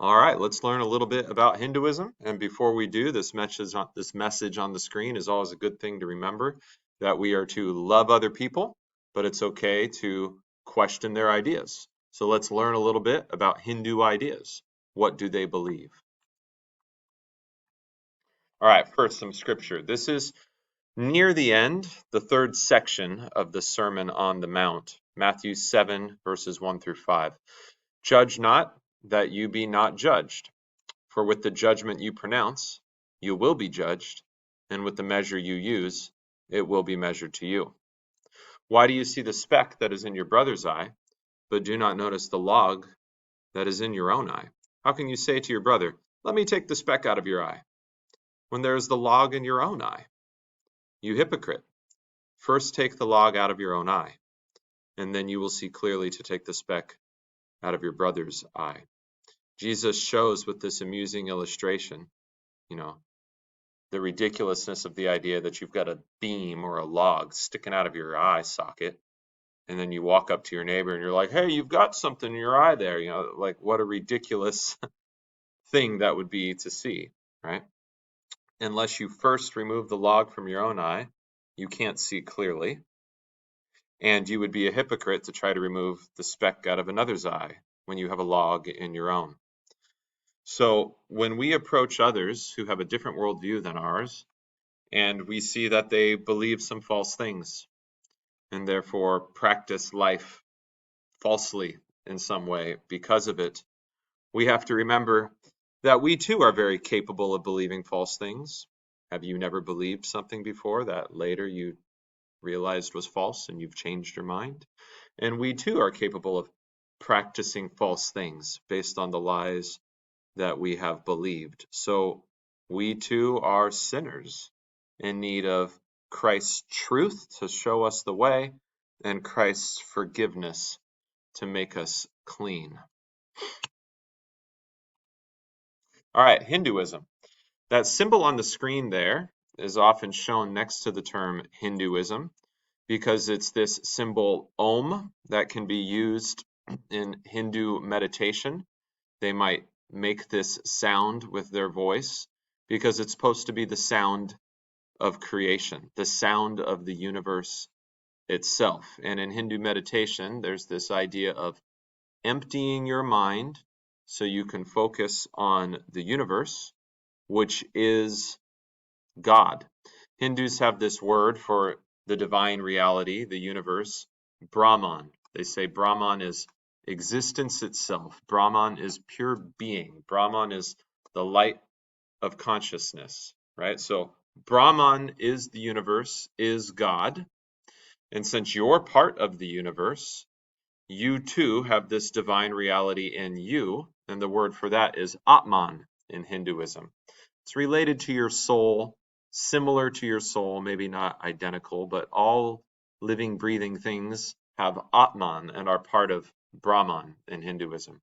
All right, let's learn a little bit about Hinduism. And before we do, this message on the screen is always a good thing to remember that we are to love other people, but it's okay to question their ideas. So let's learn a little bit about Hindu ideas. What do they believe? All right, first some scripture. This is near the end, the third section of the Sermon on the Mount, Matthew 7, verses 1 through 5. Judge not, that you be not judged. For with the judgment you pronounce, you will be judged, and with the measure you use, it will be measured to you. Why do you see the speck that is in your brother's eye, but do not notice the log that is in your own eye? How can you say to your brother, let me take the speck out of your eye, when there is the log in your own eye? You hypocrite, first take the log out of your own eye, and then you will see clearly to take the speck out of your brother's eye. Jesus shows with this amusing illustration, you know, the ridiculousness of the idea that you've got a beam or a log sticking out of your eye socket, and then you walk up to your neighbor and you're like, hey, you've got something in your eye there. Like what a ridiculous thing that would be to see, right? Unless you first remove the log from your own eye, you can't see clearly. And you would be a hypocrite to try to remove the speck out of another's eye when you have a log in your own. So when we approach others who have a different worldview than ours, and we see that they believe some false things and therefore practice life falsely in some way because of it, we have to remember that we too are very capable of believing false things. Have you never believed something before that later you realized was false and you've changed your mind? And we too are capable of practicing false things based on the lies that we have believed. So we too are sinners in need of Christ's truth to show us the way and Christ's forgiveness to make us clean. All right, Hinduism. That symbol on the screen there is often shown next to the term Hinduism because it's this symbol Om that can be used in Hindu meditation. They might make this sound with their voice because it's supposed to be the sound of creation, the sound of the universe itself. And in Hindu meditation, there's this idea of emptying your mind so you can focus on the universe, which is God. Hindus have this word for the divine reality, the universe, Brahman. They say Brahman is existence itself. Brahman is pure being. Brahman is the light of consciousness, right? So Brahman is the universe, is God. And since you're part of the universe, you too have this divine reality in you. And the word for that is Atman in Hinduism. It's related to your soul, similar to your soul, maybe not identical, but all living, breathing things have Atman and are part of Brahman in Hinduism.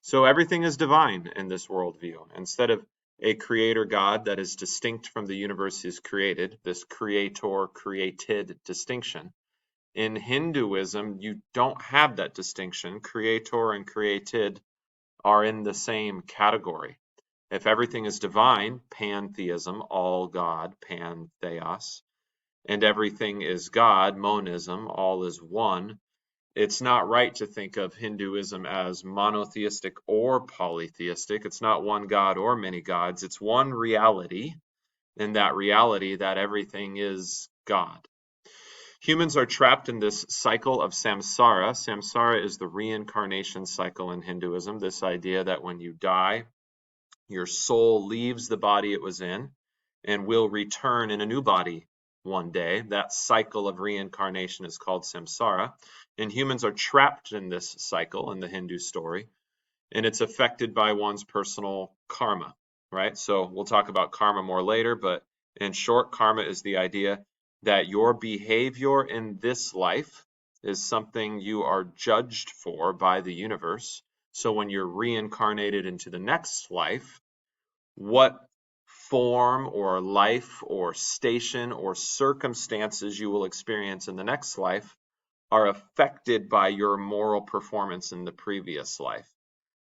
So everything is divine in this worldview. Instead of a creator God that is distinct from the universe he's created, this creator created distinction. In Hinduism, you don't have that distinction. Creator and created are in the same category. If everything is divine, pantheism, all God, pantheos, and everything is God, monism, all is one, it's not right to think of Hinduism as monotheistic or polytheistic. It's not one God or many gods. It's one reality, and that reality that everything is God. Humans are trapped in this cycle of samsara. Samsara is the reincarnation cycle in Hinduism, this idea that when you die, your soul leaves the body it was in and will return in a new body one day. That cycle of reincarnation is called samsara. And humans are trapped in this cycle in the Hindu story. And it's affected by one's personal karma, right? So we'll talk about karma more later, but in short, karma is the idea that your behavior in this life is something you are judged for by the universe. So when you're reincarnated into the next life, what form or life or station or circumstances you will experience in the next life are affected by your moral performance in the previous life.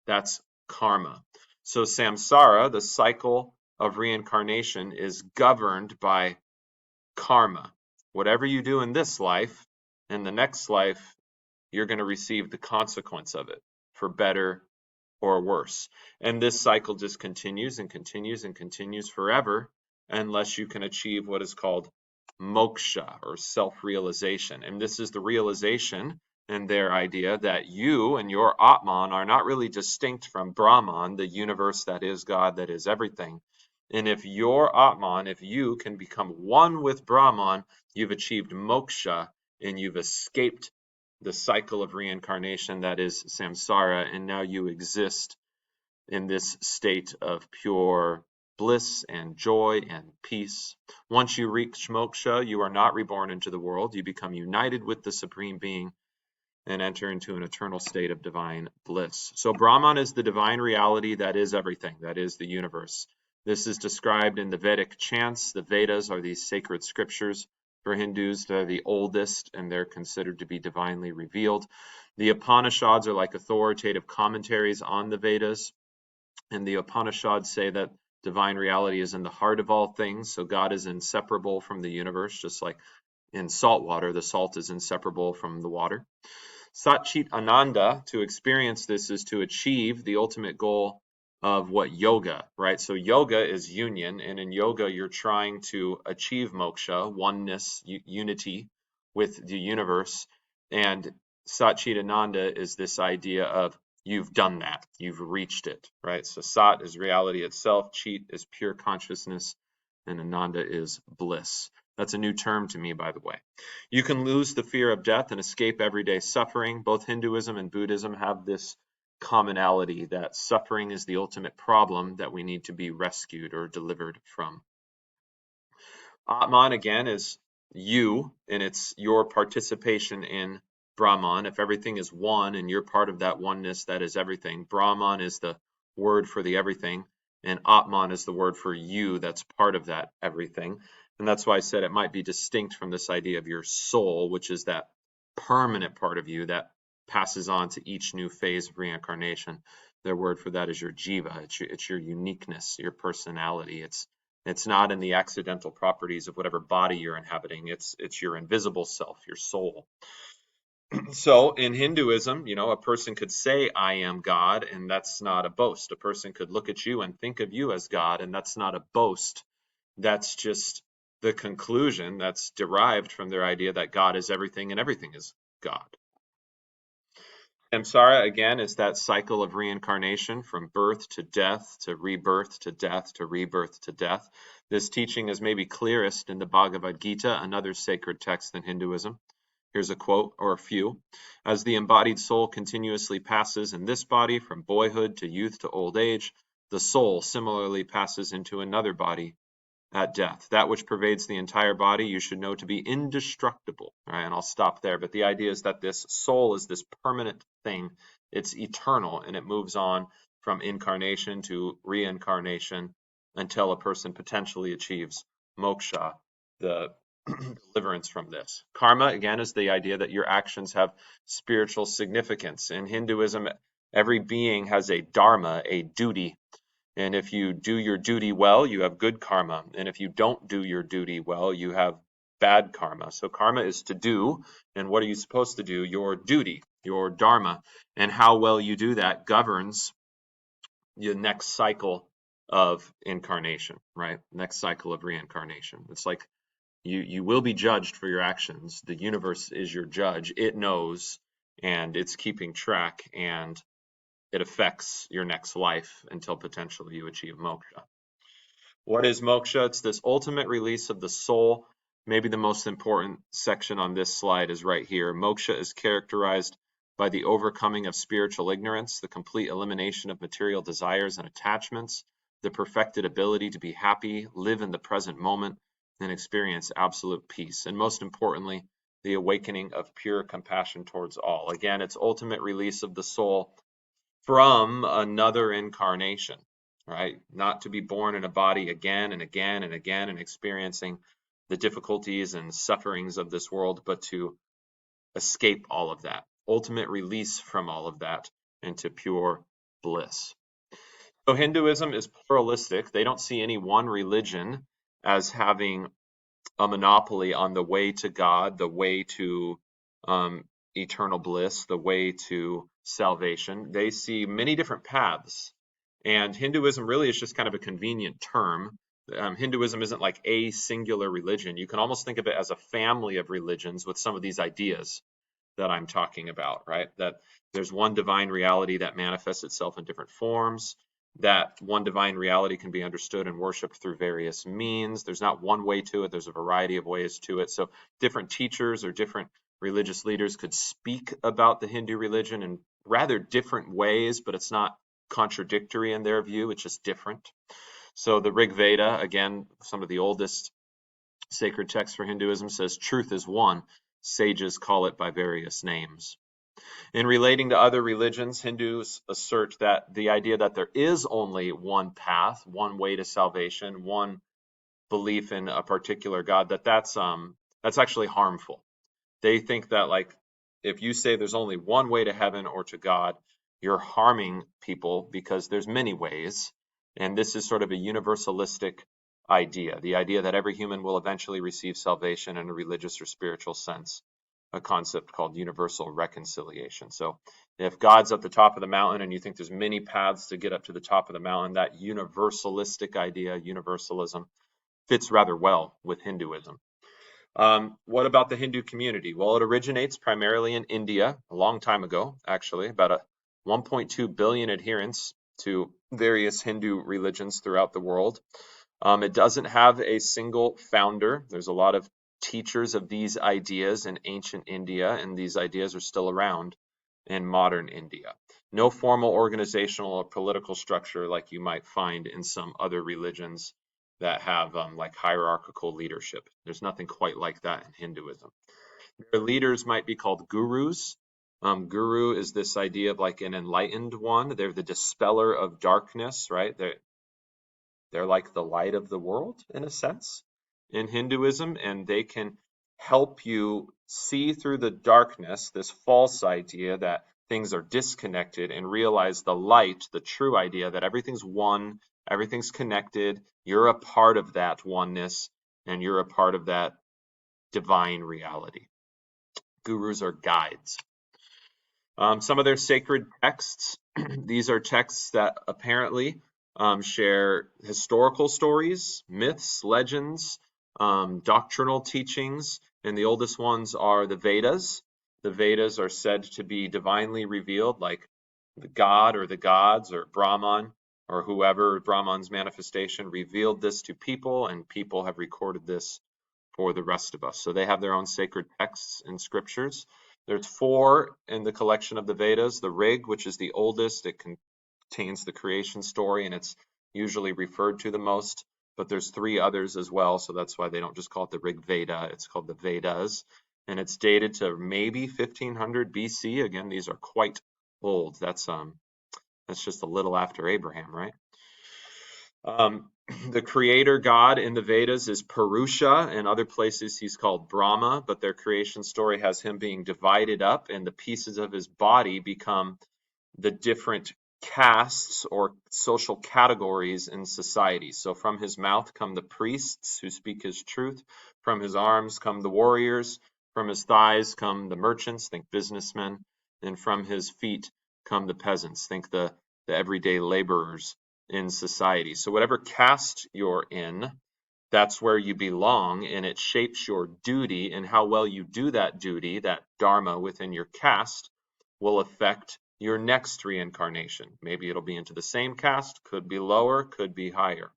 That's karma. So samsara, the cycle of reincarnation, is governed by karma. Whatever you do in this life, in the next life, you're going to receive the consequence of it, for better or worse. And this cycle just continues and continues and continues forever unless you can achieve what is called moksha, or self-realization. And this is the realization in their idea that you and your Atman are not really distinct from Brahman, the universe that is God, that is everything. And if your Atman, if you can become one with Brahman, you've achieved moksha and you've escaped the cycle of reincarnation that is samsara, and now you exist in this state of pure bliss and joy and peace. Once you reach moksha, you are not reborn into the world. You become united with the Supreme Being and enter into an eternal state of divine bliss. So Brahman is the divine reality that is everything, that is the universe. This is described in the Vedic chants. The Vedas are these sacred scriptures for Hindus. They're the oldest and they're considered to be divinely revealed. The Upanishads are like authoritative commentaries on the Vedas. And the Upanishads say that divine reality is in the heart of all things. So God is inseparable from the universe, just like in salt water, the salt is inseparable from the water. Satchit Ananda, to experience this, is to achieve the ultimate goal of what yoga, right? So yoga is union, and in yoga you're trying to achieve moksha, oneness, unity with the universe. And Satchit Ananda is this idea of you've done that, you've reached it, right? So Sat is reality itself, Chit is pure consciousness, and Ananda is bliss. That's a new term to me, by the way. You can lose the fear of death and escape everyday suffering. Both Hinduism and Buddhism have this commonality that suffering is the ultimate problem that we need to be rescued or delivered from. Atman, again, is you, and it's your participation in Brahman. If everything is one and you're part of that oneness, that is everything. Brahman is the word for the everything, and Atman is the word for you that's part of that everything. And that's why I said it might be distinct from this idea of your soul, which is that permanent part of you that passes on to each new phase of reincarnation. Their word for that is your jiva. It's your uniqueness, your personality. It's not in the accidental properties of whatever body you're inhabiting. It's your invisible self, your soul. So in Hinduism, a person could say, I am God, and that's not a boast. A person could look at you and think of you as God, and that's not a boast. That's just the conclusion that's derived from their idea that God is everything and everything is God. Samsara, again, is that cycle of reincarnation from birth to death to rebirth to death to rebirth to death. This teaching is maybe clearest in the Bhagavad Gita, another sacred text in Hinduism. Here's a quote, or a few. As the embodied soul continuously passes in this body from boyhood to youth to old age, the soul similarly passes into another body at death. That which pervades the entire body you should know to be indestructible. All right, and I'll stop there. But the idea is that this soul is this permanent thing. It's eternal, and it moves on from incarnation to reincarnation until a person potentially achieves moksha, the deliverance from this. Karma, again, is the idea that your actions have spiritual significance. In Hinduism, every being has a dharma, a duty. And if you do your duty well, you have good karma. And if you don't do your duty well, you have bad karma. So karma is to do. And what are you supposed to do? Your duty, your dharma. And how well you do that governs your next cycle of incarnation, right? Next cycle of reincarnation. It's like you will be judged for your actions. The universe is your judge. It knows, and it's keeping track, and it affects your next life until potentially you achieve moksha. What is moksha? It's this ultimate release of the soul. Maybe the most important section on this slide is right here. Moksha is characterized by the overcoming of spiritual ignorance, the complete elimination of material desires and attachments, the perfected ability to be happy, live in the present moment, and experience absolute peace. And most importantly, the awakening of pure compassion towards all. Again, it's ultimate release of the soul from another incarnation, right? Not to be born in a body again and again and again and experiencing the difficulties and sufferings of this world, but to escape all of that, ultimate release from all of that into pure bliss. So Hinduism is pluralistic. They don't see any one religion as having a monopoly on the way to God, the way to um, eternal bliss, the way to salvation. They see many different paths. And Hinduism really is just kind of a convenient term. Hinduism isn't like a singular religion. You can almost think of it as a family of religions with some of these ideas that I'm talking about, right? That there's one divine reality that manifests itself in different forms. That one divine reality can be understood and worshiped through various means. There's not one way to it, there's a variety of ways to it. So different teachers or different religious leaders could speak about the Hindu religion in rather different ways, but it's not contradictory in their view, it's just different. So the Rig Veda, again, some of the oldest sacred text for Hinduism, says truth is one. Sages call it by various names. In relating to other religions, Hindus assert that the idea that there is only one path, one way to salvation, one belief in a particular God, that's actually harmful. They think that like if you say there's only one way to heaven or to God, you're harming people because there's many ways. And this is sort of a universalistic idea, the idea that every human will eventually receive salvation in a religious or spiritual sense, a concept called universal reconciliation. So if God's at the top of the mountain and you think there's many paths to get up to the top of the mountain, that universalistic idea, universalism, fits rather well with Hinduism. What about the Hindu community? Well, it originates primarily in India a long time ago, actually, about 1.2 billion adherents to various Hindu religions throughout the world. It doesn't have a single founder. There's a lot of teachers of these ideas in ancient India, and these ideas are still around in modern India. No formal organizational or political structure like you might find in some other religions that have like hierarchical leadership. There's nothing quite like that in Hinduism. Their leaders might be called gurus. Guru is this idea of like an enlightened one. They're the dispeller of darkness, right? They're like the light of the world in a sense in Hinduism, and they can help you see through the darkness, this false idea that things are disconnected, and realize the light, the true idea that everything's one, everything's connected, you're a part of that oneness, and you're a part of that divine reality. Gurus are guides. Some of their sacred texts, these are texts that apparently share historical stories, myths, legends, doctrinal teachings, and the oldest ones are the Vedas. The Vedas are said to be divinely revealed, like the God or the gods or Brahman or whoever, Brahman's manifestation, revealed this to people, and people have recorded this for the rest of us. So they have their own sacred texts and scriptures. There's 4 in the collection of the Vedas. The Rig, which is the oldest, it contains the creation story, and it's usually referred to the most. But there's 3 others as well, so that's why they don't just call it the Rig Veda. It's called the Vedas, and it's dated to maybe 1500 BC. Again, these are quite old. That's just a little after Abraham, right? The creator god in the Vedas is Purusha. In other places, he's called Brahma, but their creation story has him being divided up, and the pieces of his body become the different castes or social categories in society. So from his mouth come the priests who speak his truth. From his arms come the warriors. From his thighs come the merchants, think businessmen. And from his feet come the peasants, think the everyday laborers in society. So whatever caste you're in, that's where you belong, and it shapes your duty, and how well you do that duty, that dharma within your caste, will affect your next reincarnation. Maybe it'll be into the same caste, could be lower, could be higher.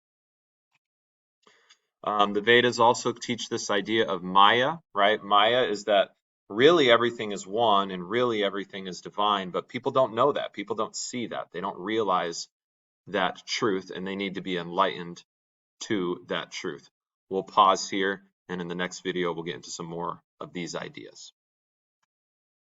The Vedas also teach this idea of Maya, right? Maya is that really everything is one and really everything is divine, but people don't know that. People don't see that. They don't realize that truth, and they need to be enlightened to that truth. We'll pause here, and in the next video, we'll get into some more of these ideas.